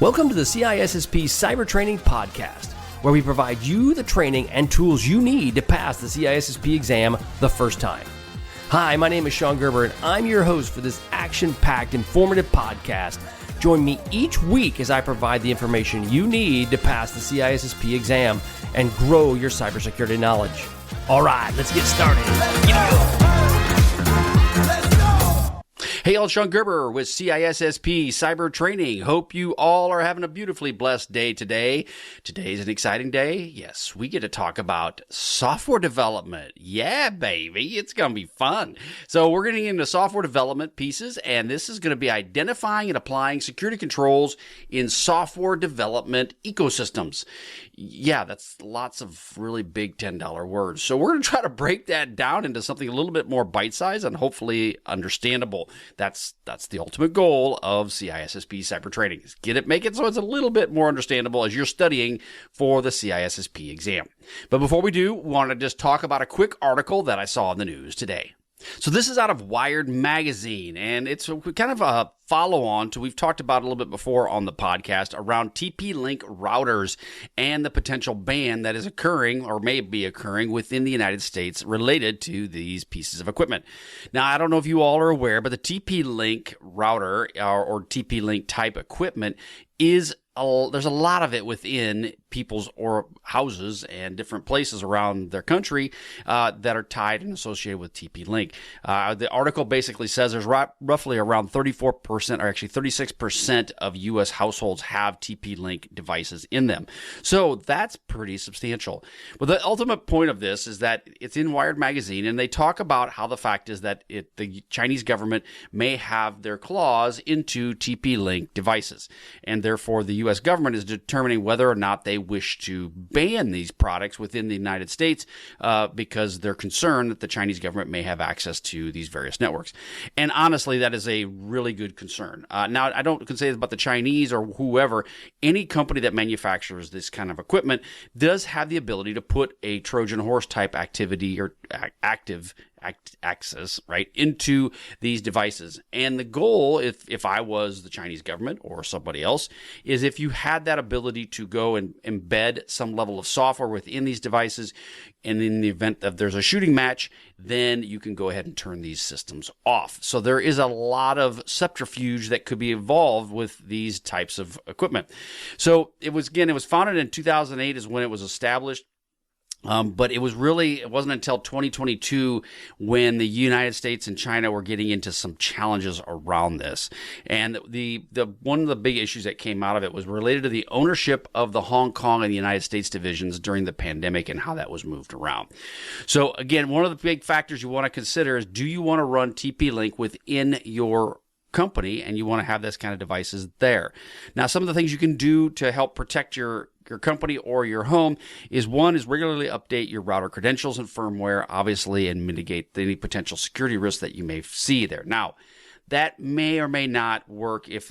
Welcome to the CISSP Cyber Training Podcast, where we provide you the training and tools you need to pass the CISSP exam the first time. Hi, my name is Shon Gerber, and I'm your host for this action-packed, informative podcast. Join me each week as I provide the information you need to pass the CISSP exam and grow your cybersecurity knowledge. All right, let's get started. Hey, y'all, Shon Gerber with CISSP Cyber Training. Hope you all are having a beautifully blessed day today. Today's an exciting day. Yes, we get to talk about software development. Yeah, baby, it's going to be fun. So we're getting into software development pieces, and this is going to be identifying and applying security controls in software development ecosystems. Yeah, that's lots of really big $10 words. So we're going to try to break that down into something a little bit more bite-sized and hopefully understandable. That's the ultimate goal of CISSP Cyber Training, is make it so it's a little bit more understandable as you're studying for the CISSP exam. But before we do, we want to just talk about a quick article that I saw in the news today. So this is out of Wired Magazine, and it's kind of a follow-on to we've talked about a little bit before on the podcast around TP-Link routers and the potential ban that is occurring or may be occurring within the United States related to these pieces of equipment. Now, I don't know if you all are aware, but the TP-Link router or TP-Link type equipment is there's a lot of it within people's or houses and different places around their country that are tied and associated with TP-Link. The article basically says there's roughly around 34% or actually 36% of U.S. households have TP-Link devices in them. So that's pretty substantial. But the ultimate point of this is that it's in Wired Magazine, and they talk about how the fact is that the Chinese government may have their claws into TP-Link devices, and therefore the U.S. government is determining whether or not they wish to ban these products within the United States because they're concerned that the Chinese government may have access to these various networks. And honestly, that is a really good concern. Now, I don't say about the Chinese or whoever. Any company that manufactures this kind of equipment does have the ability to put a Trojan horse type activity or active access right into these devices. And the goal, if I was the Chinese government or somebody else, is if you had that ability to go and embed some level of software within these devices, and in the event that there's a shooting match, then you can go ahead and turn these systems off. So there is a lot of subterfuge that could be involved with these types of equipment. So it was founded in 2008 is when it was established. But it wasn't until 2022 when the United States and China were getting into some challenges around this. And the one of the big issues that came out of it was related to the ownership of the Hong Kong and the United States divisions during the pandemic and how that was moved around. So again, one of the big factors you want to consider is, do you want to run TP-Link within your company, and you want to have this kind of devices there. Now, some of the things you can do to help protect your company or your home is regularly update your router credentials and firmware, obviously, and mitigate any potential security risks that you may see there. Now, that may or may not work if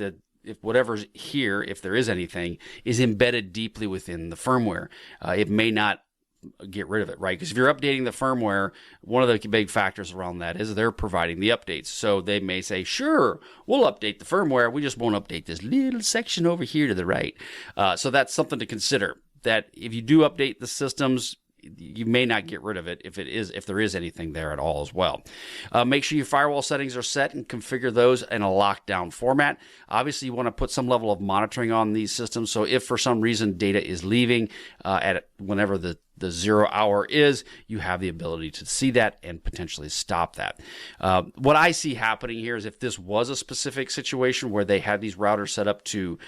whatever's here, if there is anything, is embedded deeply within the firmware. It may not get rid of it, right? Because if you're updating the firmware, one of the big factors around that is they're providing the updates. So they may say, sure, we'll update the firmware. We just won't update this little section over here to the right. So that's something to consider, that if you do update the systems, you may not get rid of it if there is anything there at all as well. Make sure your firewall settings are set and configure those in a lockdown format. Obviously, you want to put some level of monitoring on these systems. So if for some reason data is leaving at whenever the 0 hour is, you have the ability to see that and potentially stop that. What I see happening here is if this was a specific situation where they had these routers set up to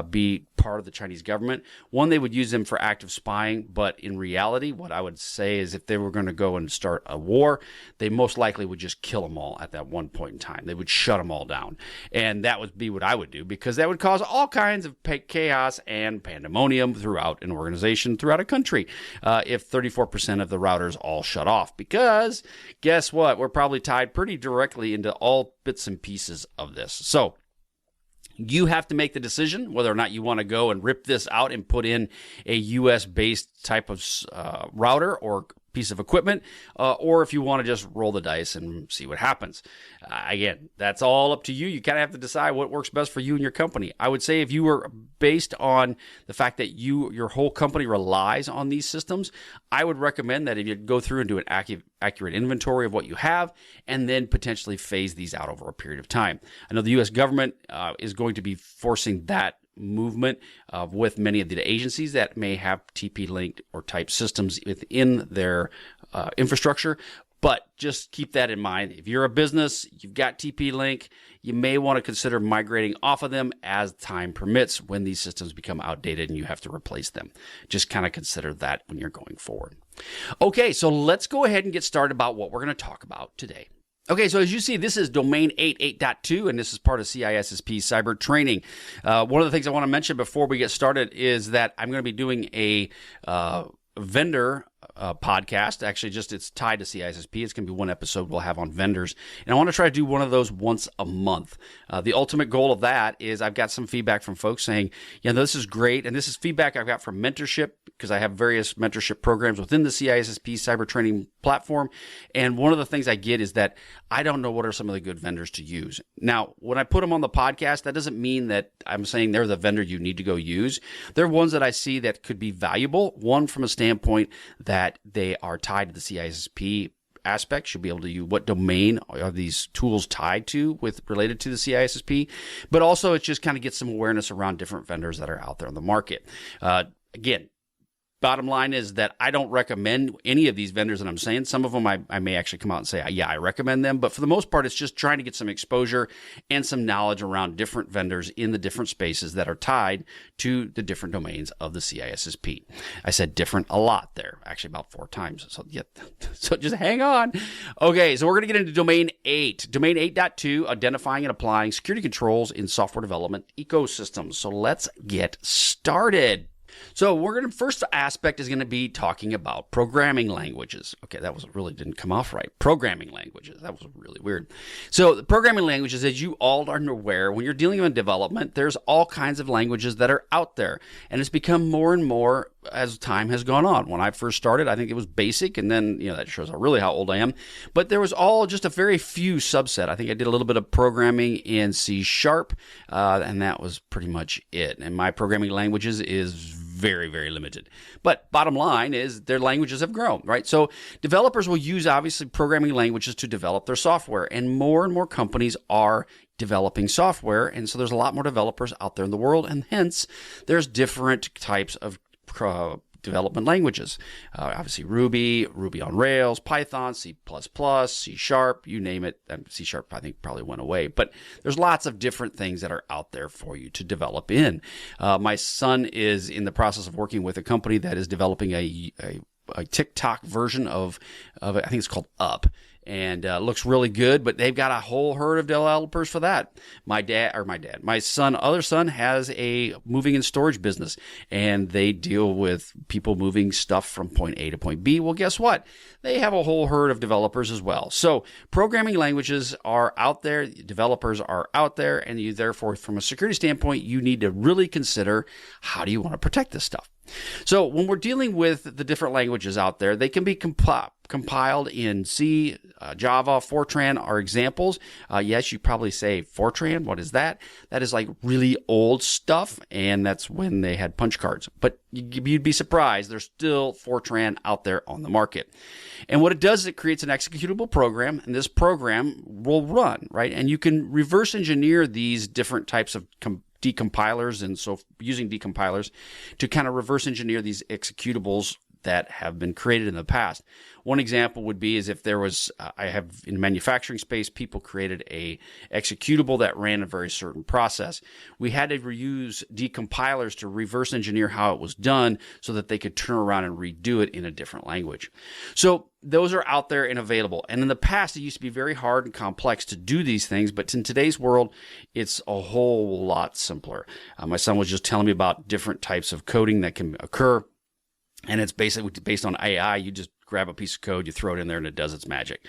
be part of the Chinese government, one, they would use them for active spying, but in reality, what I would say is if they were going to go and start a war, they most likely would just kill them all at that one point in time. They would shut them all down. And that would be what I would do, because that would cause all kinds of chaos and pandemonium throughout an organization, throughout a country. If 34% of the routers all shut off, because guess what? We're probably tied pretty directly into all bits and pieces of this. So you have to make the decision whether or not you want to go and rip this out and put in a US-based type of router or piece of equipment, or if you want to just roll the dice and see what happens. Again, that's all up to you. You kind of have to decide what works best for you and your company. I would say if you were based on the fact that your whole company relies on these systems, I would recommend that if you go through and do an accurate inventory of what you have, and then potentially phase these out over a period of time. I know the U.S. government is going to be forcing that movement with many of the agencies that may have TP-Link or type systems within their infrastructure. But just keep that in mind. If you're a business, you've got TP-Link, you may want to consider migrating off of them as time permits when these systems become outdated and you have to replace them. Just kind of consider that when you're going forward. Okay, so let's go ahead and get started about what we're going to talk about today. Okay, so as you see, this is domain 8.2, and this is part of CISSP cyber training. One of the things I want to mention before we get started is that I'm going to be doing a vendor podcast. Actually, it's tied to CISSP. It's going to be one episode we'll have on vendors. And I want to try to do one of those once a month. The ultimate goal of that is I've got some feedback from folks saying, this is great. And this is feedback I've got from mentorship, because I have various mentorship programs within the CISSP cyber training platform. And one of the things I get is that I don't know what are some of the good vendors to use. Now, when I put them on the podcast, that doesn't mean that I'm saying they're the vendor you need to go use. They're ones that I see that could be valuable. One, from a standpoint that they are tied to the CISSP aspect, should be able to use what domain are these tools tied to related to the CISSP, but also it just kind of gets some awareness around different vendors that are out there on the market. Again, bottom line is that I don't recommend any of these vendors that I'm saying. Some of them I may actually come out and say, yeah, I recommend them. But for the most part, it's just trying to get some exposure and some knowledge around different vendors in the different spaces that are tied to the different domains of the CISSP. I said different a lot there, actually about 4 times. So just hang on. Okay, so we're going to get into domain 8. Domain 8.2, identifying and applying security controls in software development ecosystems. So let's get started. So first aspect is going to be talking about programming languages. Okay, really didn't come off right. Programming languages. That was really weird. So the programming languages, as you all are aware, when you're dealing with development, there's all kinds of languages that are out there. And it's become more and more as time has gone on. When I first started, I think it was BASIC, and then, that shows how old I am. But there was just a very few subset. I think I did a little bit of programming in C#, and that was pretty much it. And my programming languages is very, very limited. But bottom line is their languages have grown, right? So developers will use, obviously, programming languages to develop their software. And more companies are developing software. And so there's a lot more developers out there in the world. And hence, there's different types of development languages. Obviously, Ruby on Rails, Python, C++, C#, you name it. C# I think probably went away. But there's lots of different things that are out there for you to develop in. My son is in the process of working with a company that is developing a TikTok version of I think it's called Up. And looks really good, but they've got a whole herd of developers for that. My other son has a moving and storage business, and they deal with people moving stuff from point A to point B. Well, guess what? They have a whole herd of developers as well. So programming languages are out there, developers are out there, and you therefore, from a security standpoint, you need to really consider, how do you want to protect this stuff? So when we're dealing with the different languages out there, they can be compiled in C, Java, Fortran are examples. Yes, you probably say, Fortran, what is that? That is like really old stuff, and that's when they had punch cards. But you'd be surprised, there's still Fortran out there on the market. And what it does is it creates an executable program, and this program will run, right? And you can reverse engineer these different types of decompilers, and so using decompilers to kind of reverse engineer these executables that have been created in the past. One example would be is if there was, I have in manufacturing space, people created a executable that ran a very certain process. We had to reuse decompilers to reverse engineer how it was done so that they could turn around and redo it in a different language. So those are out there and available. And in the past, it used to be very hard and complex to do these things, but in today's world, it's a whole lot simpler. My son was just telling me about different types of coding that can occur. And it's basically based on AI. You just grab a piece of code, you throw it in there, and it does its magic.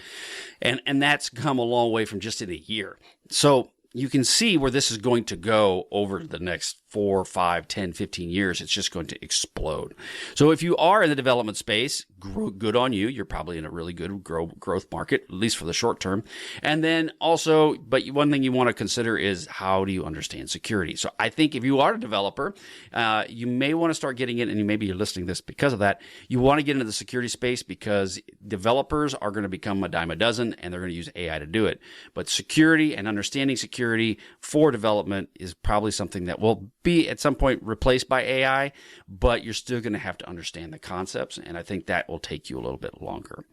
And that's come a long way from just in a year. So you can see where this is going to go over the next 4, 5, 10, 15 years, it's just going to explode. So if you are in the development space, good on you. You're probably in a really good growth market, at least for the short term. And then also, but one thing you want to consider is how do you understand security? So I think if you are a developer, you may want to start getting in, and maybe you're listening to this because of that. You want to get into the security space because developers are going to become a dime a dozen, and they're going to use AI to do it. But security and understanding security for development is probably something that will be at some point replaced by AI, but you're still going to have to understand the concepts, and I think that will take you a little bit longer.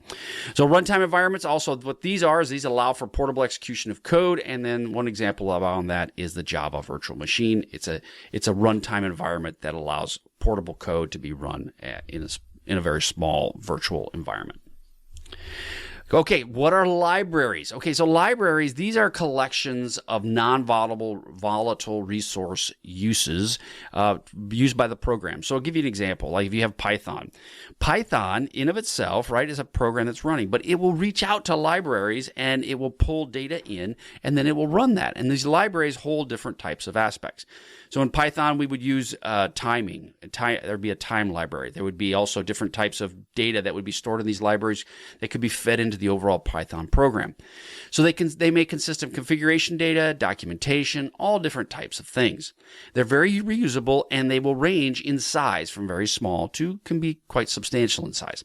So runtime environments, also what these are is these allow for portable execution of code, and then one example on that is the Java virtual machine. It's a runtime environment that allows portable code to be run in a very small virtual environment. Okay, what are libraries? Okay, so libraries, these are collections of non-volatile resource uses used by the program. So I'll give you an example. Like if you have Python. Python, in of itself, right, is a program that's running, but it will reach out to libraries and it will pull data in, and then it will run that. And these libraries hold different types of aspects. So in Python, we would use timing. There would be a time library. There would be also different types of data that would be stored in these libraries that could be fed into the overall Python program. So they may consist of configuration data, documentation, all different types of things. They're very reusable, and they will range in size from very small to can be quite substantial in size.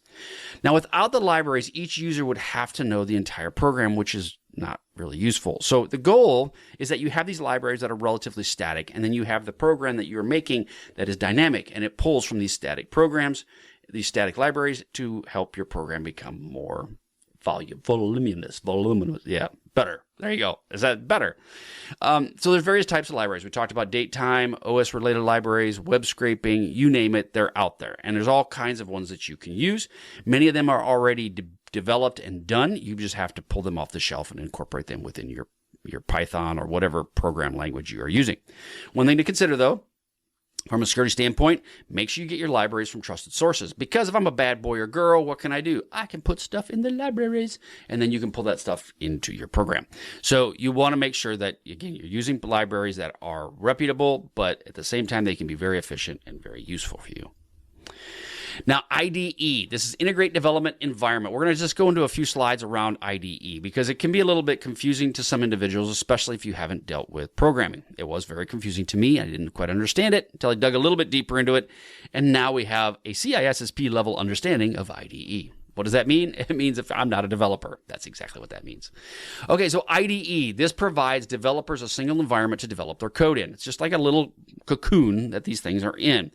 Now, without the libraries, each user would have to know the entire program, which is not really useful. So the goal is that you have these libraries that are relatively static, and then you have the program that you're making that is dynamic, and it pulls from these static programs, these static libraries, to help your program become more voluminous. Yeah, better. There you go. Is that better? So there's various types of libraries. We talked about date time, OS-related libraries, web scraping, you name it, they're out there. And there's all kinds of ones that you can use. Many of them are already developed and done. You just have to pull them off the shelf and incorporate them within your Python or whatever program language you are using. One thing to consider, though, from a security standpoint, make sure you get your libraries from trusted sources. Because if I'm a bad boy or girl, what can I do? I can put stuff in the libraries, and then you can pull that stuff into your program. So you want to make sure that, again, you're using libraries that are reputable, but at the same time, they can be very efficient and very useful for you. Now, IDE, this is Integrate Development Environment. We're going to just go into a few slides around IDE because it can be a little bit confusing to some individuals, especially if you haven't dealt with programming. It was very confusing to me. I didn't quite understand it until I dug a little bit deeper into it. And now we have a CISSP level understanding of IDE. What does that mean? It means if I'm not a developer. That's exactly what that means. Okay, so IDE, this provides developers a single environment to develop their code in. It's just like a little cocoon that these things are in.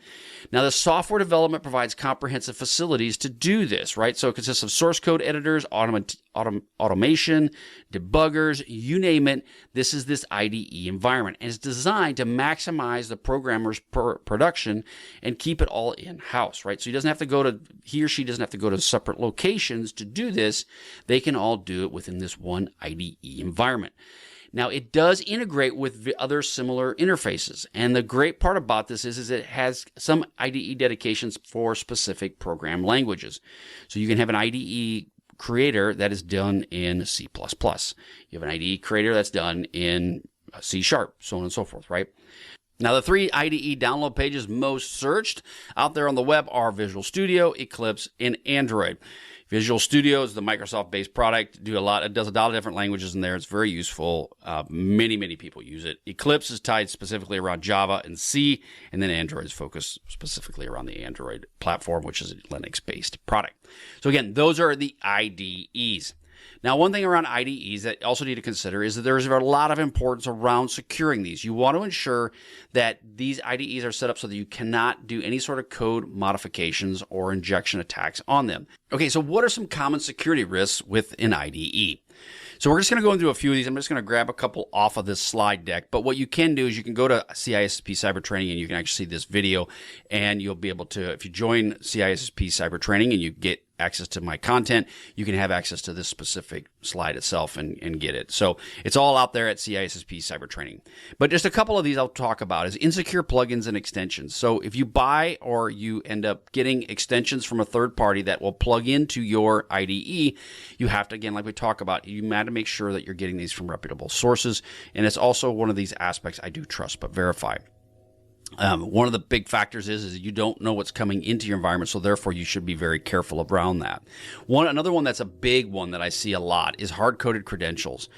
Now, the software development provides comprehensive facilities to do this, right? So it consists of source code editors, automation, debuggers, you name it. This is this IDE environment, and it's designed to maximize the programmer's production and keep it all in-house, right? So he or she doesn't have to go to separate locations to do this. They can all do it within this one IDE environment. Now, it does integrate with other similar interfaces. And the great part about this is it has some IDE dedications for specific program languages. So you can have an IDE creator that is done in C++. You have an IDE creator that's done in C#, so on and so forth, right? Now, the 3 IDE download pages most searched out there on the web are Visual Studio, Eclipse, and Android. Visual Studio is the Microsoft-based product. It does a lot of different languages in there. It's very useful. Many people use it. Eclipse is tied specifically around Java and C, and then Android is focused specifically around the Android platform, which is a Linux-based product. So again, those are the IDEs. Now, one thing around IDEs that you also need to consider is that there's a lot of importance around securing these. You want to ensure that these IDEs are set up so that you cannot do any sort of code modifications or injection attacks on them. Okay, so what are some common security risks with an IDE? So we're just going to go into a few of these. I'm just going to grab a couple off of this slide deck. But what you can do is you can go to CISSP Cyber Training and you can actually see this video. And you'll be able to, if you join CISSP Cyber Training and you get access to my content, you can have access to this specific slide itself and get it. So it's all out there at CISSP Cyber Training. But just a couple of these I'll talk about is insecure plugins and extensions. So if you buy or you end up getting extensions from a third party that will plug into your IDE, you have to, again, like we talk about, you have to make sure that you're getting these from reputable sources. And it's also one of these aspects I do trust but verify. One of the big factors is you don't know what's coming into your environment, so therefore you should be very careful around that. Another one that's a big one that I see a lot is hard-coded credentials.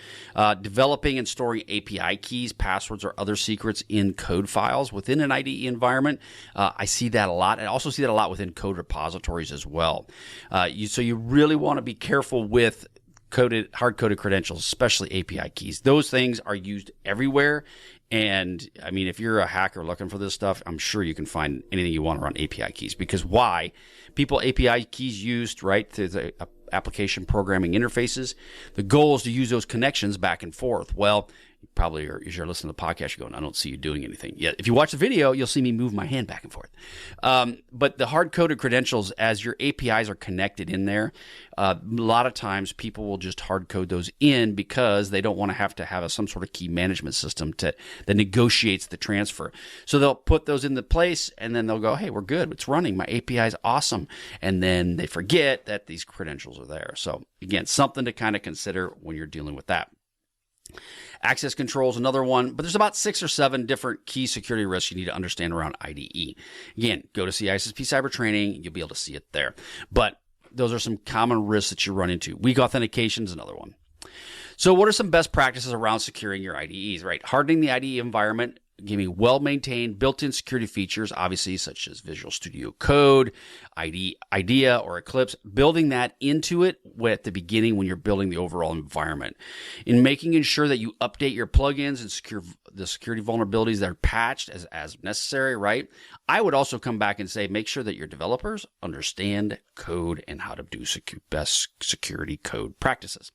Developing and storing API keys, passwords, or other secrets in code files within an IDE environment. I see that a lot. I also see that a lot within code repositories as well. So you really want to be careful with hard-coded credentials, especially API keys. Those things are used everywhere. And I mean, if you're a hacker looking for this stuff, I'm sure you can find anything you want around API keys. Because why? API keys used, right, to the application programming interfaces. The goal is to use those connections back and forth. Well, probably as you're listening to the podcast, you're going, I don't see you doing anything. Yeah, if you watch the video, you'll see me move my hand back and forth. But the hard-coded credentials, as your APIs are connected in there, a lot of times people will just hard-code those in because they don't want to have some sort of key management system that negotiates the transfer. So they'll put those into place, and then they'll go, hey, we're good. It's running. My API is awesome. And then they forget that these credentials are there. So again, something to kind of consider when you're dealing with that. Access control is another one, but there's about 6 or 7 different key security risks you need to understand around IDE. Again, go to CISSP Cyber Training, you'll be able to see it there. But those are some common risks that you run into. Weak authentication is another one. So what are some best practices around securing your IDEs, right? Hardening the IDE environment, giving well-maintained built-in security features, obviously, such as Visual Studio Code, IDEA, or Eclipse, building that into it at the beginning when you're building the overall environment. In making sure that you update your plugins and secure the security vulnerabilities that are patched as necessary, right? I would also come back and say, make sure that your developers understand code and how to do best security code practices.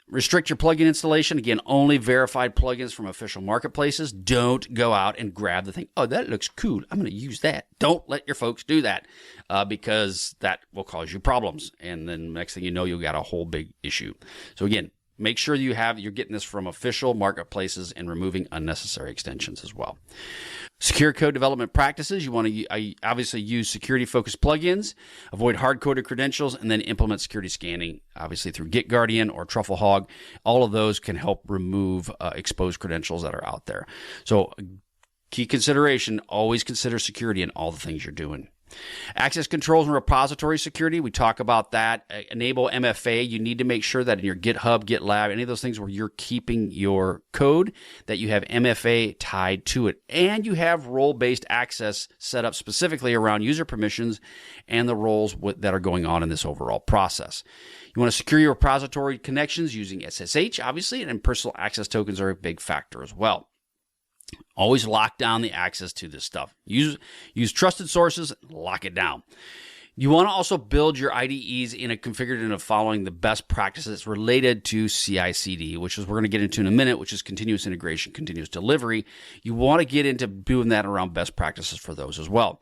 Restrict your plugin installation. Again, only verified plugins from official marketplaces. Don't go out and grab the thing. Oh, that looks cool. I'm going to use that. Don't let your folks do that because that will cause you problems. And then next thing you know, you've got a whole big issue. So again, make sure you're getting this from official marketplaces and removing unnecessary extensions as well. Secure code development practices. You want to obviously use security-focused plugins, avoid hard-coded credentials, and then implement security scanning, obviously through GitGuardian or TruffleHog. All of those can help remove exposed credentials that are out there. So key consideration, always consider security in all the things you're doing. Access controls and repository security, we talk about that. Enable MFA. You need to make sure that in your GitHub, GitLab, any of those things where you're keeping your code, that you have MFA tied to it. And you have role-based access set up specifically around user permissions and the roles that are going on in this overall process. You want to secure your repository connections using SSH, obviously, and personal access tokens are a big factor as well. Always lock down the access to this stuff. Use trusted sources, lock it down. You want to also build your IDEs configured in following the best practices related to CI/CD, which is we're going to get into in a minute, which is continuous integration, continuous delivery. You want to get into doing that around best practices for those as well.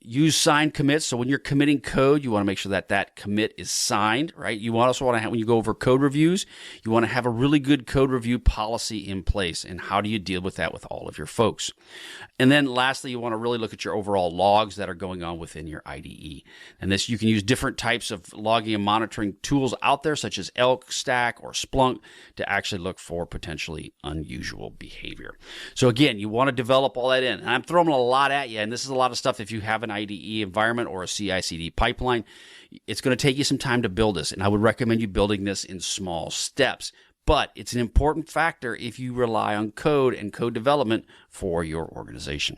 Use signed commits. So when you're committing code, you want to make sure that commit is signed, right? You also want to have, when you go over code reviews, you want to have a really good code review policy in place. And how do you deal with that with all of your folks? And then lastly, you want to really look at your overall logs that are going on within your IDE. And this, you can use different types of logging and monitoring tools out there, such as Elk, Stack, or Splunk, to actually look for potentially unusual behavior. So again, you want to develop all that in. And I'm throwing a lot at you, and this is a lot of stuff if you have an IDE environment or a CI/CD pipeline. It's going to take you some time to build this, and I would recommend you building this in small steps. But it's an important factor if you rely on code and code development for your organization.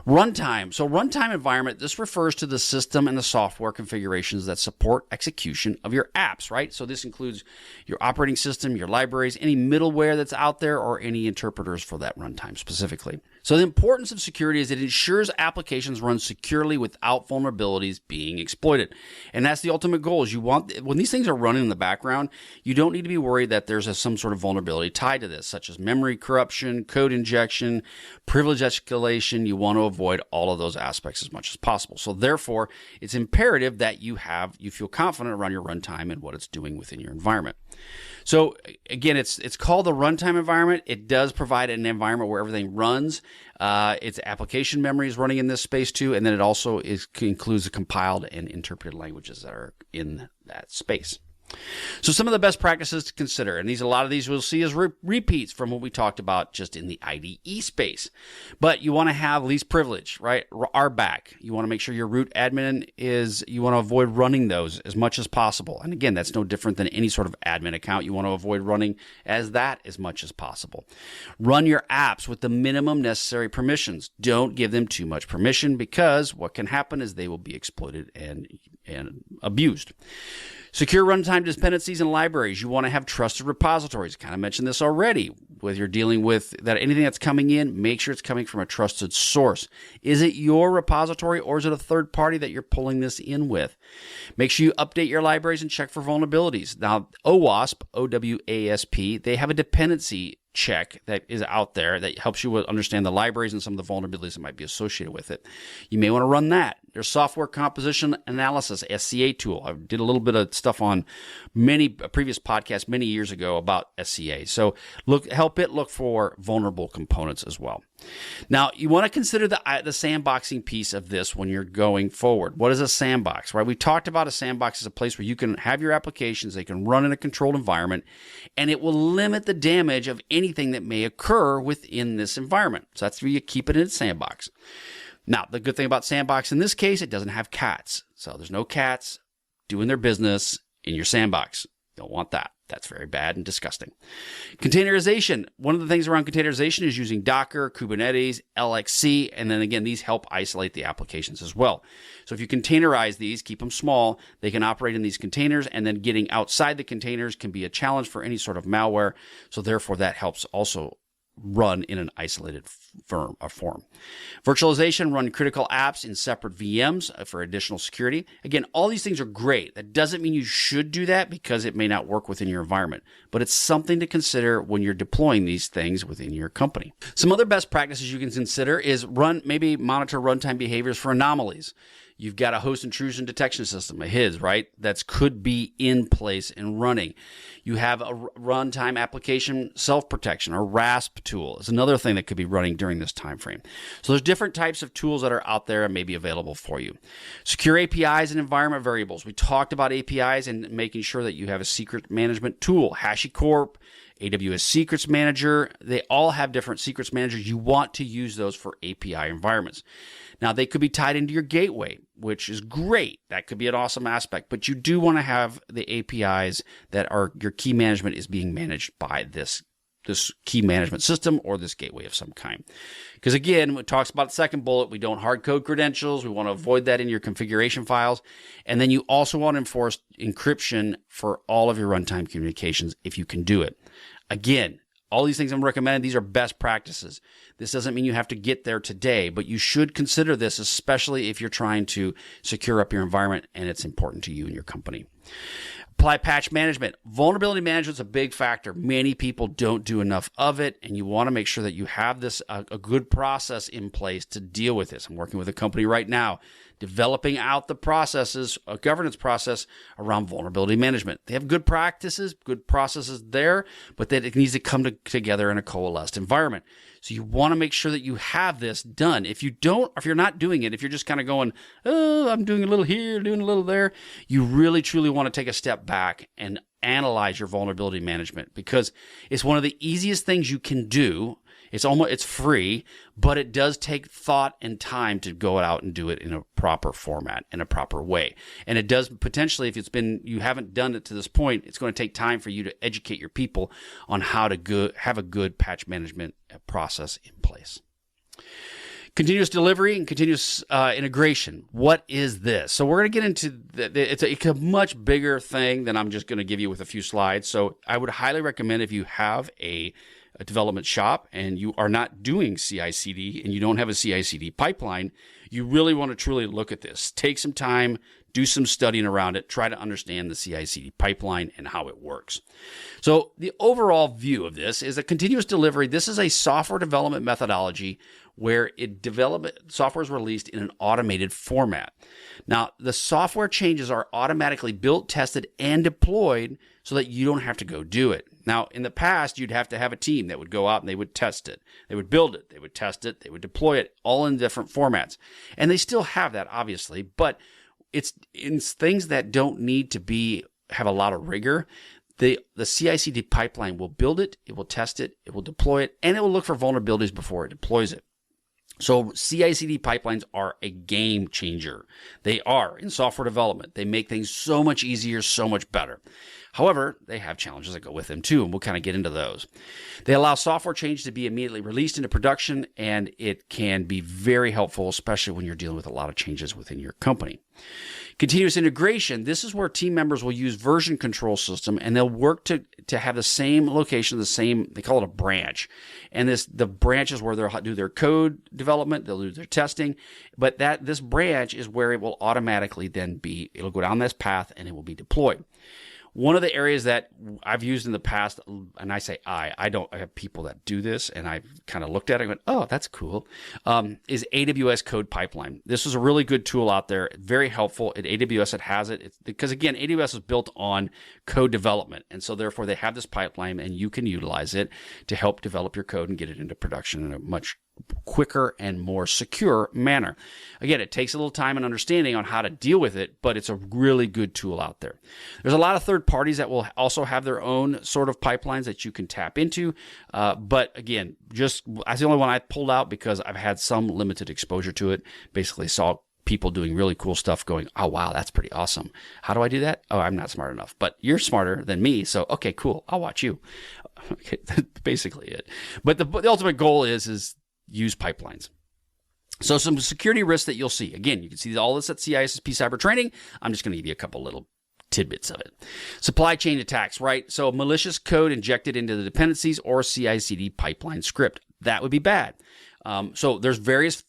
Runtime. So runtime environment, this refers to the system and the software configurations that support execution of your apps, right? So this includes your operating system, your libraries, any middleware that's out there, or any interpreters for that runtime specifically. So the importance of security is it ensures applications run securely without vulnerabilities being exploited. And that's the ultimate goal. Is you want, when these things are running in the background, you don't need to be worried that there's some sort of vulnerability tied to this, such as memory corruption, code injection, privilege escalation. You want to avoid all of those aspects as much as possible. So therefore, it's imperative that you feel confident around your runtime and what it's doing within your environment. So again, it's called the runtime environment. It does provide an environment where everything runs. Its application memory is running in this space too, and then it also includes the compiled and interpreted languages that are in that space. So some of the best practices to consider, and a lot of these we'll see as repeats from what we talked about just in the IDE space. But you want to have least privilege, right? RBAC. You want to make sure your root admin you want to avoid running those as much as possible. And again, that's no different than any sort of admin account. You want to avoid running as much as possible. Run your apps with the minimum necessary permissions. Don't give them too much permission, because what can happen is they will be exploited and abused. Secure runtime dependencies and libraries. You want to have trusted repositories. Kind of mentioned this already. Whether you're dealing with that, anything that's coming in, make sure it's coming from a trusted source. Is it your repository, or is it a third party that you're pulling this in with? Make sure you update your libraries and check for vulnerabilities. Now, OWASP, O-W-A-S-P, they have a dependency check that is out there that helps you understand the libraries and some of the vulnerabilities that might be associated with it. You may want to run that. There's software composition analysis, SCA tool. I did a little bit of stuff on many previous podcasts many years ago about SCA. So help it look for vulnerable components as well. Now, you want to consider the sandboxing piece of this when you're going forward. What is a sandbox, right? We talked about a sandbox as a place where you can have your applications, they can run in a controlled environment, and it will limit the damage of anything that may occur within this environment. So that's where you keep it in a sandbox. Now, the good thing about sandbox in this case, it doesn't have cats. So there's no cats doing their business in your sandbox. Don't want that. That's very bad and disgusting. Containerization. One of the things around containerization is using Docker, Kubernetes, LXC, and then again, these help isolate the applications as well. So if you containerize these, keep them small, they can operate in these containers, and then getting outside the containers can be a challenge for any sort of malware. So therefore, that helps also run in an isolated form. Virtualization, run critical apps in separate VMs for additional security. Again, all these things are great. That doesn't mean you should do that, because it may not work within your environment, but it's something to consider when you're deploying these things within your company. Some other best practices you can consider is maybe monitor runtime behaviors for anomalies. You've got a host intrusion detection system, a HID, right? That could be in place and running. You have a runtime application self-protection, or RASP tool. Is another thing that could be running during this time frame. So there's different types of tools that are out there and may be available for you. Secure APIs and environment variables. We talked about APIs and making sure that you have a secret management tool. HashiCorp, AWS Secrets Manager, they all have different secrets managers. You want to use those for API environments. Now, they could be tied into your gateway, which is great. That could be an awesome aspect, but you do want to have the APIs that are your key management is being managed by this key management system or this gateway of some kind. Because again, it talks about the second bullet, we don't hard code credentials. We want to avoid that in your configuration files. And then you also want to enforce encryption for all of your runtime communications if you can do it. Again, all these things I'm recommending, these are best practices. This doesn't mean you have to get there today, but you should consider this, especially if you're trying to secure up your environment and it's important to you and your company. Apply patch management. Vulnerability management is a big factor. Many people don't do enough of it, and you want to make sure that you have this a good process in place to deal with this. I'm working with a company right now developing out the processes, a governance process around vulnerability management. They have good practices, good processes there, but that it needs to come together in a coalesced environment. So you want to make sure that you have this done. If you're not doing it, if you're just kind of going, oh, I'm doing a little here, doing a little there, you really truly want to take a step back and analyze your vulnerability management, because it's one of the easiest things you can do. It's free, but it does take thought and time to go out and do it in a proper format, in a proper way. And it does potentially, if you haven't done it to this point, it's going to take time for you to educate your people on how to have a good patch management process in place. Continuous delivery and continuous integration. What is this? So we're going to get into it's a much bigger thing than I'm just going to give you with a few slides. So I would highly recommend, if you have a development shop and you are not doing CI/CD and you don't have a CI/CD pipeline, you really want to truly look at this. Take some time, do some studying around it, try to understand the CI/CD pipeline and how it works. So the overall view of this is a continuous delivery. This is a software development methodology where software is released in an automated format. Now, the software changes are automatically built, tested, and deployed so that you don't have to go do it. Now, in the past, you'd have to have a team that would go out and they would test it. They would build it. They would test it. They would deploy it, all in different formats. And they still have that, obviously, but it's things that don't need to be have a lot of rigor, the CI/CD pipeline will build it, it will test it, it will deploy it, and it will look for vulnerabilities before it deploys it. So CI/CD pipelines are a game changer. They are in software development. They make things so much easier, so much better. However, they have challenges that go with them too, and we'll kind of get into those. They allow software change to be immediately released into production, and it can be very helpful, especially when you're dealing with a lot of changes within your company. Continuous integration, this is where team members will use version control system, and they'll work to have the same location, they call it a branch. And the branch is where they'll do their code development, they'll do their testing, but this branch is where it will automatically then it'll go down this path and it will be deployed. One of the areas that I've used in the past, and I say I have people that do this, and I've kind of looked at it and went, oh, that's cool, is AWS Code Pipeline. This is a really good tool out there, very helpful. At AWS, it has it. Because, again, AWS is built on code development, and so therefore they have this pipeline, and you can utilize it to help develop your code and get it into production in a much quicker and more secure manner. Again, it takes a little time and understanding on how to deal with it, but it's a really good tool out there. There's a lot of third parties that will also have their own sort of pipelines that you can tap into. But again, that's the only one I pulled out because I've had some limited exposure to it. Basically saw people doing really cool stuff going, oh, wow, that's pretty awesome. How do I do that? Oh, I'm not smart enough, but you're smarter than me. So, okay, cool. I'll watch you. Okay, that's basically it. But the ultimate goal is use pipelines. So some security risks that you'll see. Again, you can see all this at CISSP Cyber Training. I'm just going to give you a couple little tidbits of it. Supply chain attacks, right? So malicious code injected into the dependencies or CI/CD pipeline script. That would be bad. So there's various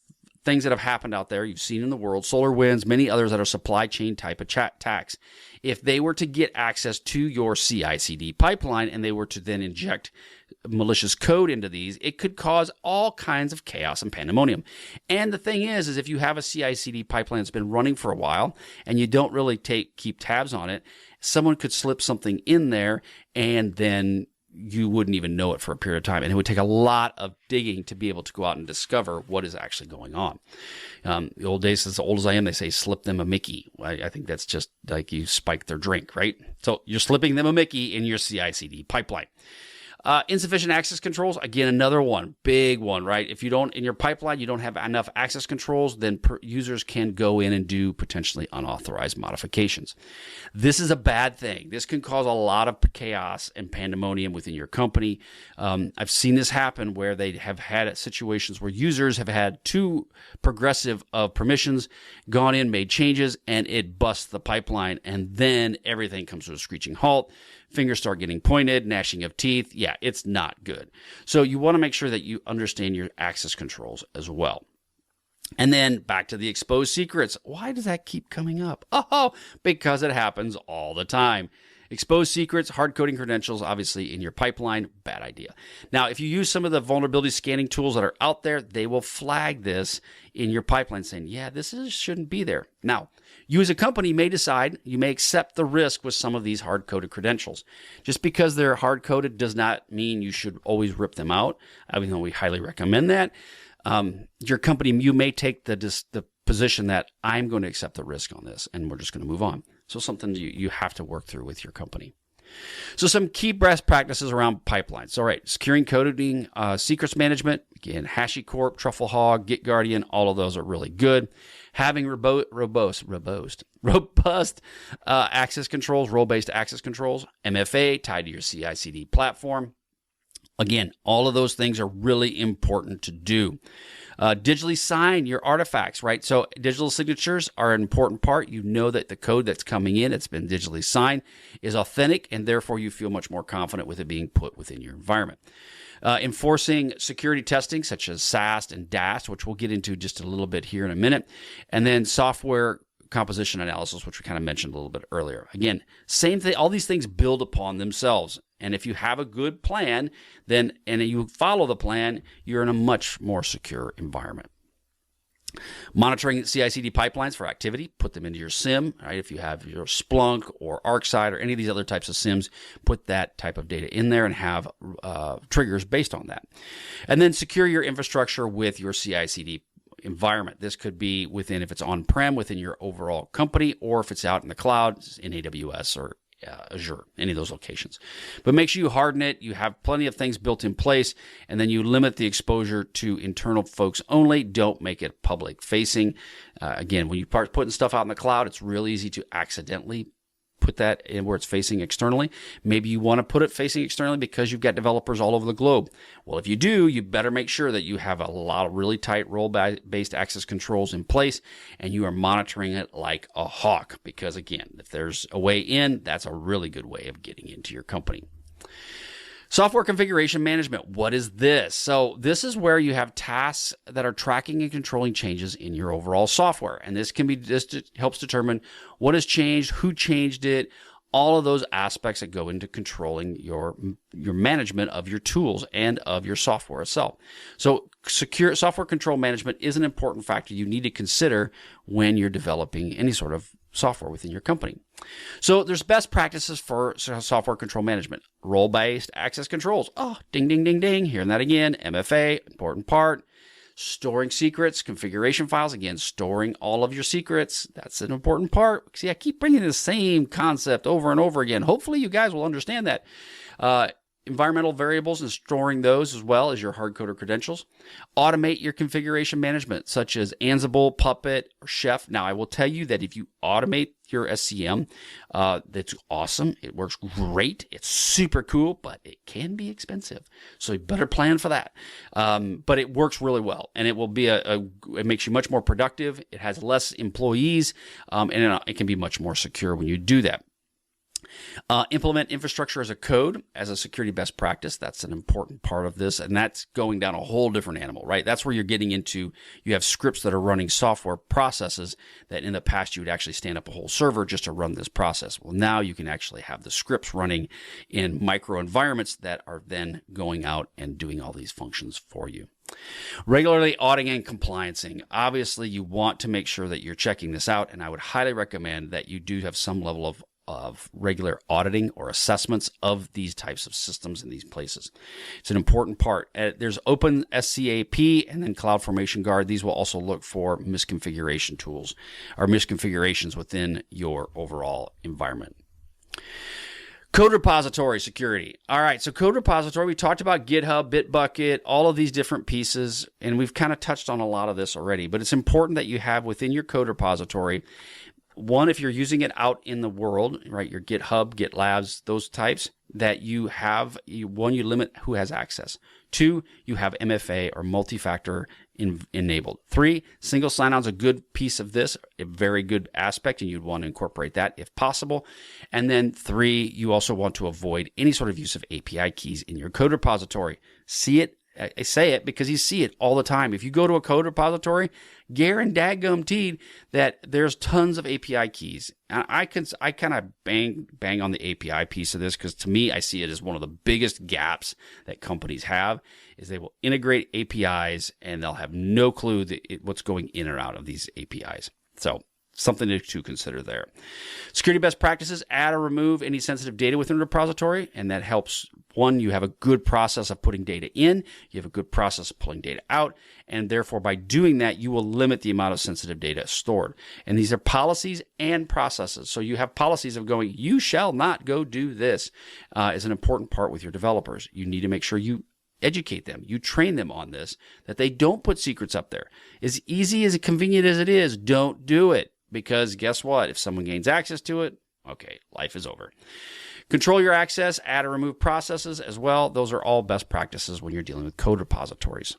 things that have happened out there you've seen in the world, SolarWinds, many others that are supply chain type of attacks. If they were to get access to your CI/CD pipeline and they were to then inject malicious code into these, it could cause all kinds of chaos and pandemonium. And the thing is if you have a CI/CD pipeline that's been running for a while and you don't really keep tabs on it, someone could slip something in there and then you wouldn't even know it for a period of time. And it would take a lot of digging to be able to go out and discover what is actually going on. The old days, as old as I am, they say, slip them a Mickey. I think that's just like you spike their drink, right? So you're slipping them a Mickey in your CI/CD pipeline. Insufficient access controls, again, another one, big one, right? If you don't, in your pipeline, you don't have enough access controls, then users can go in and do potentially unauthorized modifications. This is a bad thing. This can cause a lot of chaos and pandemonium within your company. I've seen this happen where they have had situations where users have had too progressive of permissions, gone in, made changes, and it busts the pipeline, and then everything comes to a screeching halt. Fingers start getting pointed, gnashing of teeth. Yeah, it's not good. So you want to make sure that you understand your access controls as well. And then back to the exposed secrets. Why does that keep coming up? Oh, because it happens all the time. Exposed secrets, hard coding credentials, obviously in your pipeline, bad idea. Now, if you use some of the vulnerability scanning tools that are out there, they will flag this in your pipeline saying, yeah, shouldn't be there. Now, you as a company may decide you may accept the risk with some of these hard-coded credentials. Just because they're hard-coded does not mean you should always rip them out, even though we highly recommend that. Your company, you may take the position that I'm going to accept the risk on this, and we're just going to move on. So something you have to work through with your company. So some key best practices around pipelines. All right, securing coding, secrets management, again, HashiCorp, TruffleHog, GitGuardian, all of those are really good. Having robust access controls, role-based access controls, MFA tied to your CI/CD platform. Again, all of those things are really important to do. Digitally sign your artifacts, right? So digital signatures are an important part. You know that the code that's coming in, it's been digitally signed, is authentic, and therefore you feel much more confident with it being put within your environment. Enforcing security testing, such as SAST and DAST, which we'll get into just a little bit here in a minute. And then software composition analysis, which we kind of mentioned a little bit earlier. Again, same thing. All these things build upon themselves. And if you have a good plan, and you follow the plan, you're in a much more secure environment. Monitoring CI/CD pipelines for activity, put them into your SIM, right? If you have your Splunk or ArcSight or any of these other types of SIMs, put that type of data in there and have triggers based on that. And then secure your infrastructure with your CI/CD environment. This could be if it's on-prem within your overall company, or if it's out in the cloud in AWS or Azure, any of those locations. But make sure you harden it. You have plenty of things built in place, and then you limit the exposure to internal folks only. Don't make it public facing. Again, when you start putting stuff out in the cloud, it's real easy to accidentally put that in where it's facing externally. Maybe you want to put it facing externally because you've got developers all over the globe. Well, if you do, you better make sure that you have a lot of really tight role-based access controls in place and you are monitoring it like a hawk. Because again, if there's a way in, that's a really good way of getting into your company. Software configuration management. What is this? So this is where you have tasks that are tracking and controlling changes in your overall software. And this can be just helps determine what has changed, who changed it, all of those aspects that go into controlling your management of your tools and of your software itself. So secure software control management is an important factor you need to consider when you're developing any sort of software within your company. So there's best practices for software control management. Role-based access controls. Oh, ding, ding, ding, ding. Hearing that again. MFA, important part. Storing secrets, configuration files. Again, storing all of your secrets. That's an important part. See, I keep bringing the same concept over and over again. Hopefully you guys will understand that. Environmental variables and storing those as well as your hard-coded credentials. Automate your configuration management, such as Ansible, Puppet, or Chef. Now, I will tell you that if you automate your SCM, that's awesome. It works great. It's super cool, but it can be expensive. So you better plan for that. But it works really well, and it will be it makes you much more productive. It has less employees, and it can be much more secure when you do that. Implement infrastructure as a code as a security best practice. That's an important part of this, and that's going down a whole different animal, right? That's where you're getting into, you have scripts that are running software processes that in the past you would actually stand up a whole server just to run this process. Well, now you can actually have the scripts running in micro environments that are then going out and doing all these functions for you. Regularly auditing and compliancing. Obviously, you want to make sure that you're checking this out, and I would highly recommend that you do have some level of regular auditing or assessments of these types of systems in these places. It's an important part. There's Open SCAP and then CloudFormation Guard. These will also look for misconfiguration tools or misconfigurations within your overall environment. Code repository security. All right, so code repository, we talked about GitHub, Bitbucket, all of these different pieces, and we've kind of touched on a lot of this already, but it's important that you have within your code repository, one, if you're using it out in the world, right, your GitHub, GitLabs, those types, that you have, you limit who has access. 2, you have MFA or multi-factor enabled. 3, single sign-on is a good piece of this, a very good aspect, and you'd want to incorporate that if possible. And then 3, you also want to avoid any sort of use of API keys in your code repository. See it? I say it because you see it all the time. If you go to a code repository, guaranteed that there's tons of API keys. And I kind of bang on the API piece of this because to me, I see it as one of the biggest gaps that companies have is they will integrate APIs and they'll have no clue what's going in or out of these APIs. So something to consider there. Security best practices, add or remove any sensitive data within a repository, and that helps. One, you have a good process of putting data in, you have a good process of pulling data out, and therefore by doing that, you will limit the amount of sensitive data stored. And these are policies and processes. So you have policies of going, you shall not go do this, is an important part with your developers. You need to make sure you educate them, you train them on this, that they don't put secrets up there. As easy, as convenient as it is, don't do it. Because guess what? If someone gains access to it, okay, life is over. Control your access, add or remove processes as well. Those are all best practices when you're dealing with code repositories.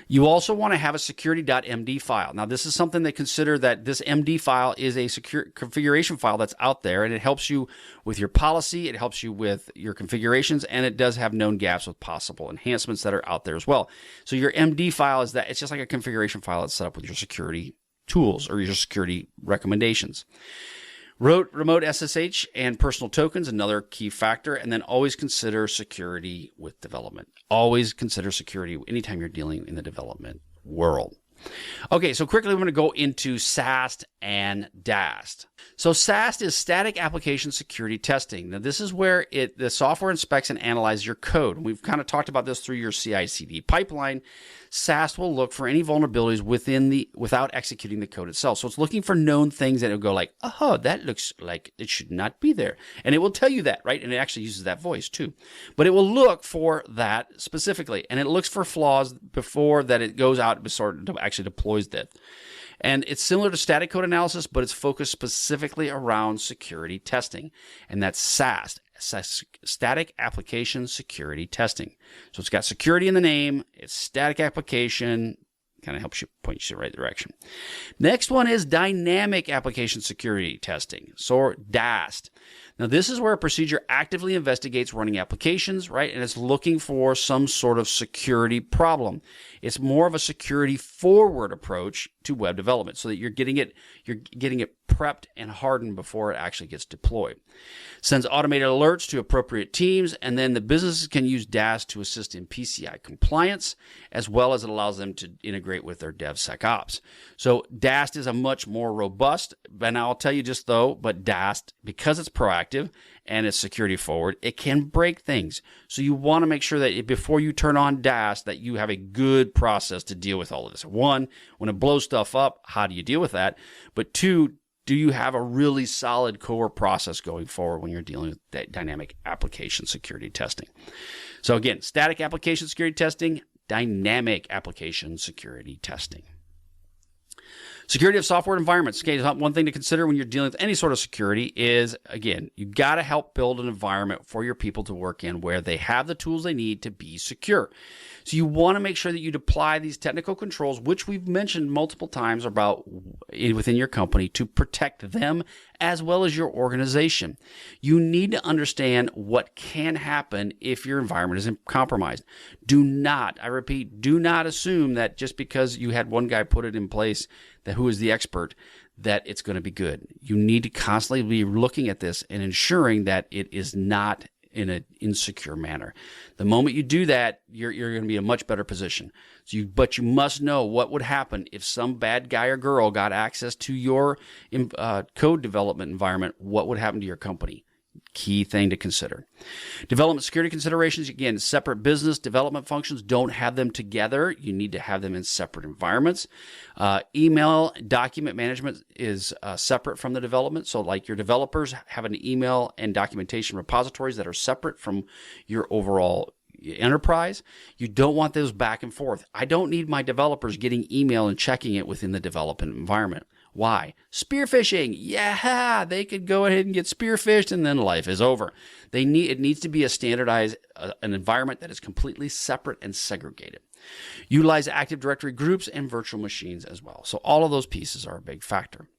You also want to have a security.md file. Now, this is something that consider that this MD file is a secure configuration file that's out there, and it helps you with your policy, it helps you with your configurations, and it does have known gaps with possible enhancements that are out there as well. So your MD file is that it's just like a configuration file that's set up with your security tools or your security recommendations. Remote SSH and personal tokens, another key factor, and then always consider security with development. Always consider security anytime you're dealing in the development world. Okay, so quickly we're going to go into SAST and DAST. So SAST is Static Application Security Testing. Now this is where the software inspects and analyzes your code. We've kind of talked about this through your CI/CD pipeline. SAST will look for any vulnerabilities without executing the code itself. So it's looking for known things that will go like, oh, that looks like it should not be there. And it will tell you that, right? And it actually uses that voice too. But it will look for that specifically. And it looks for flaws before that it goes out and sort of actually deploys that. And it's similar to static code analysis, but it's focused specifically around security testing. And that's SAST, static application security testing. So it's got security in the name. It's static application. Kind of helps you point you in the right direction. Next one is dynamic application security testing, so DAST. Now, this is where a procedure actively investigates running applications, right? And it's looking for some sort of security problem. It's more of a security forward approach to web development so that you're getting it prepped and hardened before it actually gets deployed. Sends automated alerts to appropriate teams, and then the businesses can use DAST to assist in PCI compliance, as well as it allows them to integrate with their DevSecOps. So DAST is a much more robust, and I'll tell you just though, but DAST, because it's proactive and it's security forward, it can break things. So you want to make sure that before you turn on DAST, that you have a good process to deal with all of this. One, when it blows stuff up, how do you deal with that? But two, do you have a really solid core process going forward when you're dealing with that dynamic application security testing? So again, static application security testing, dynamic application security testing. Security of software environments. Okay, one thing to consider when you're dealing with any sort of security is, again, you got to help build an environment for your people to work in where they have the tools they need to be secure. So you want to make sure that you apply these technical controls, which we've mentioned multiple times about within your company, to protect them as well as your organization. You need to understand what can happen if your environment is compromised. Do not, I repeat, do not assume that just because you had one guy put it in place, that who is the expert, that it's going to be good. You need to constantly be looking at this and ensuring that it is not in an insecure manner. The moment you do that, you're going to be in a much better position. But you must know what would happen if some bad guy or girl got access to your code development environment. What would happen to your company? Key thing to consider. Development security considerations, again, separate business development functions. Don't have them together. You need to have them in separate environments. Email document management is separate from the development. So like your developers have an email and documentation repositories that are separate from your overall enterprise. You don't want those back and forth. I don't need my developers getting email and checking it within the development environment. Why? Spear phishing. Yeah, they could go ahead and get spear phished and then life is over. It needs to be a standardized, an environment that is completely separate and segregated. Utilize Active Directory groups and virtual machines as well. So all of those pieces are a big factor.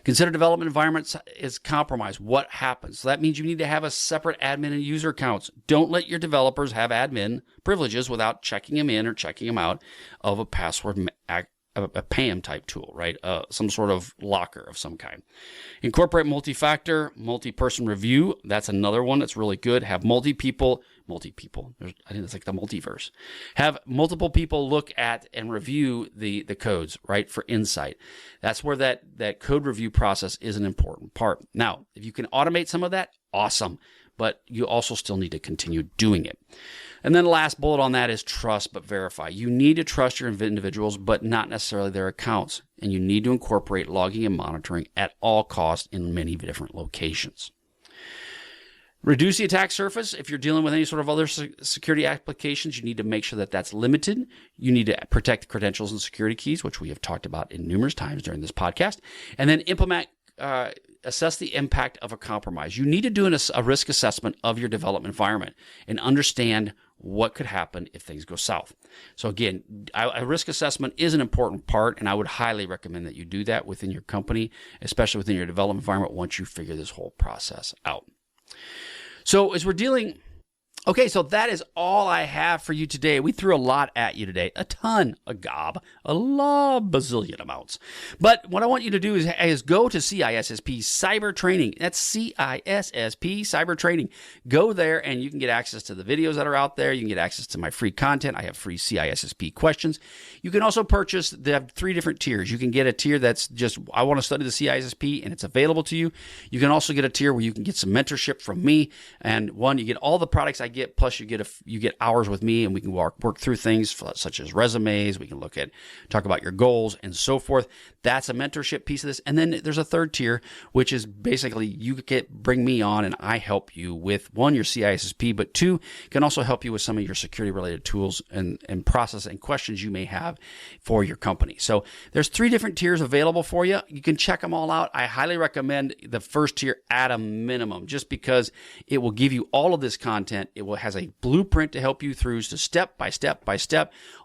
Consider development environments is compromised. What happens? So that means you need to have a separate admin and user accounts. Don't let your developers have admin privileges without checking them in or checking them out of a password a PAM type tool, right? Some sort of locker of some kind. Incorporate multi-factor, multi-person review. That's another one that's really good. Have multi-people. I think it's like the multiverse. Have multiple people look at and review the codes, right? For insight. That's where that code review process is an important part. Now, if you can automate some of that, awesome. But you also still need to continue doing it. And then the last bullet on that is trust but verify. You need to trust your individuals, but not necessarily their accounts. And you need to incorporate logging and monitoring at all costs in many different locations. Reduce the attack surface. If you're dealing with any sort of other security applications, you need to make sure that that's limited. You need to protect the credentials and security keys, which we have talked about in numerous times during this podcast. And then assess the impact of a compromise. You need to do a risk assessment of your development environment and understand what could happen if things go south. So again, a risk assessment is an important part, and I would highly recommend that you do that within your company, especially within your development environment once you figure this whole process out. So as we're dealing... Okay, so that is all I have for you today. We threw a lot at you today. A ton, a gob, a lot, bazillion amounts. But what I want you to do is go to CISSP Cyber Training. That's CISSP Cyber Training. Go there and you can get access to the videos that are out there. You can get access to my free content. I have free CISSP questions. You can also purchase, they have 3 different tiers. You can get a tier that's just, I want to study the CISSP, and it's available to you. You can also get a tier where you can get some mentorship from me. And one, you get all the products I get, plus you get hours with me, and we can work through things such as resumes. We can talk about your goals and so forth. That's a mentorship piece of this. And then there's a third tier, which is basically you bring me on and I help you with, one, your CISSP, but two, can also help you with some of your security related tools and process and questions you may have for your company. So there's 3 different tiers available for you. You can check them all out. I highly recommend the first tier at a minimum, just because it will give you all of this content. It has a blueprint to help you through, so step by step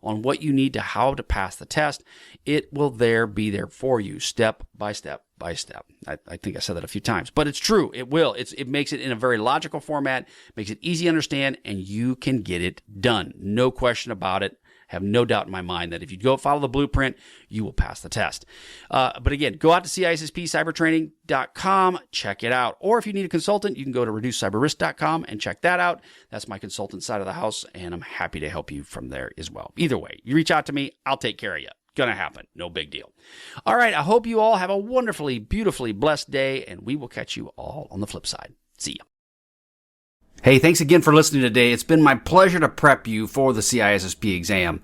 on what you need to, how to pass the test. It will be there for you, step by step by step. I think I said that a few times, but it's true. It will. It makes it in a very logical format, makes it easy to understand, and you can get it done. No question about it. Have no doubt in my mind that if you go follow the blueprint, you will pass the test. But again, go out to CISSPcybertraining.com, check it out. Or if you need a consultant, you can go to reducecyberrisk.com and check that out. That's my consultant side of the house, and I'm happy to help you from there as well. Either way, you reach out to me, I'll take care of you. Gonna happen. No big deal. All right, I hope you all have a wonderfully, beautifully blessed day, and we will catch you all on the flip side. See ya. Hey, thanks again for listening today. It's been my pleasure to prep you for the CISSP exam.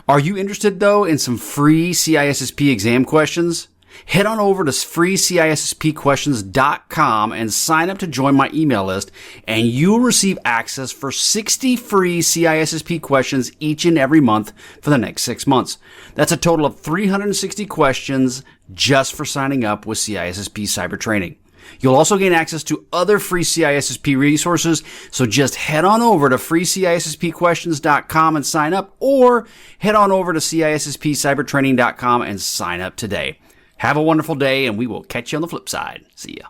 Are you interested, though, in some free CISSP exam questions? Head on over to freecisspquestions.com and sign up to join my email list, and you'll receive access for 60 free CISSP questions each and every month for the next 6 months. That's a total of 360 questions just for signing up with CISSP Cyber Training. You'll also gain access to other free CISSP resources, so just head on over to freecisspquestions.com and sign up, or head on over to CISSPcybertraining.com and sign up today. Have a wonderful day, and we will catch you on the flip side. See ya.